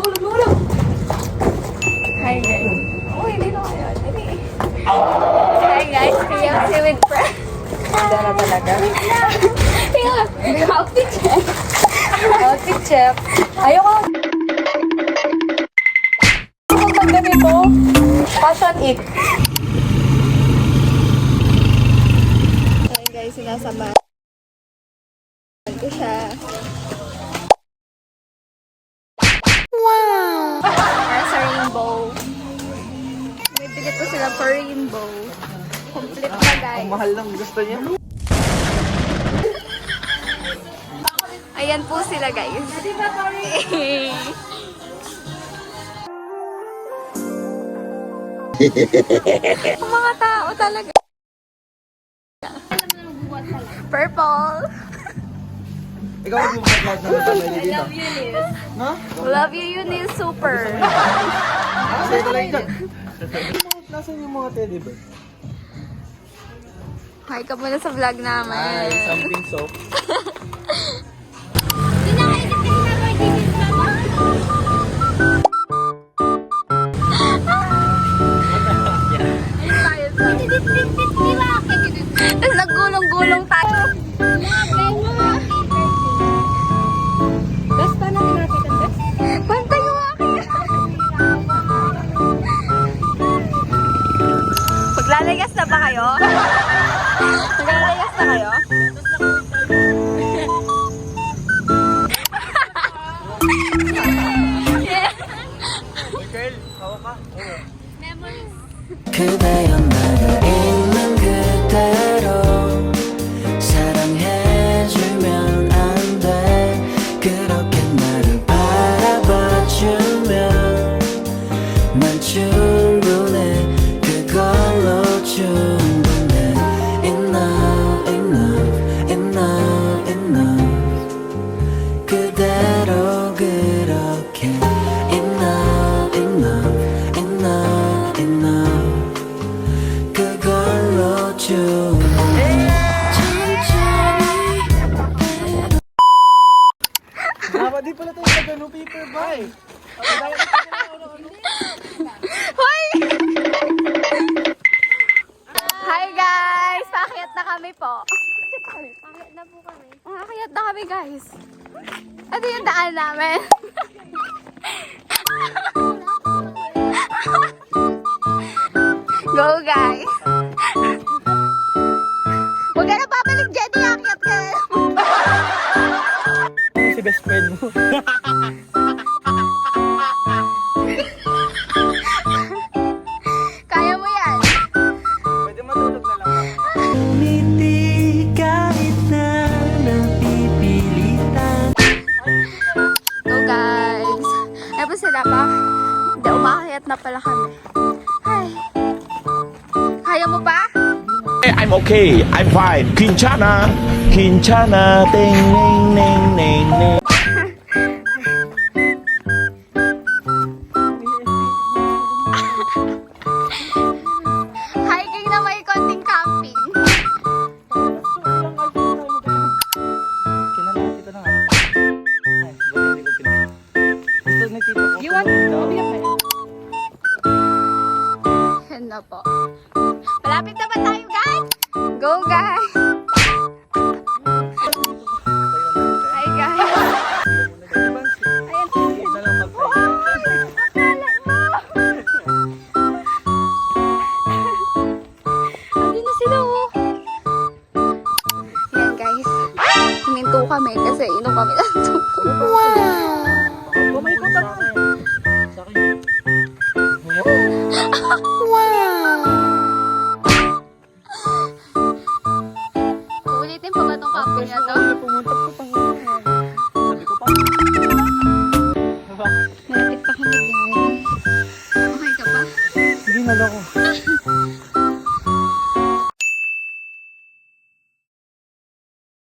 Hi guys. Oh, hindi na kayo. Hi guys, KFC with friends. Ganda na talaga. Outfit check. Outfit check. Ayoko. Kung ganito, fashion it. Hi guys, sinasama ko siya. Wow! Para sa rainbow. May bilit po sila for rainbow. Complete na guys. Mahal lang gusto niya. Ayan po sila guys. Ang mga tao talaga. Purple. Ikaw yung mag-vlog na family dito. No? Love you, Eunice. Super. Say talaga. Nasaan yung mga teddy bear? Hi ka muna sa vlog namin. Something soap. Tapos naggulong-gulong tayo. Pantay mo akin. Maglalayas na ba kayo? Maglalayas na kayo? Girl, hawa ka. 그대여 나를 있는 그대로 사랑해주면 안 돼 그렇게 나를 바라봐주면 난 충분해 그걸로 충분해 Enough, enough, enough, enough 그대로 그렇게 Enough, enough, enough, enough 그걸로 충분해 Dapat di pala tayo nag-ano paper bye. Hoy! Hi guys! Paakyat na kami po. Paakyat na po kami. Paakyat na kami guys. Ito yung daan namin. Go guys! Huwag ka na babalik dyan. Iakyat ka na. Si best friend mo. Kaya mo yan. Pwede matulog na lang. Umiti kahit na napipilitan Go guys! Ay po sila pa. Hindi, umakyat na pala kami. Hi! Kaya mo pa? I'm okay. I'm fine. 괜찮아. 괜찮아. 땡땡땡땡땡. Hiking na may konting camping. Kinala kita na nga. Ay, buti hindi ko kinala. Gusto ni tito ko. You want Yan na po. Malapit na ba tayo guys? Go guys! Hi guys! Ayan po. Na lang magtayo. Andi na sila oh. Yan guys. Huminto kami kasi inom kami ng tubig. Wow!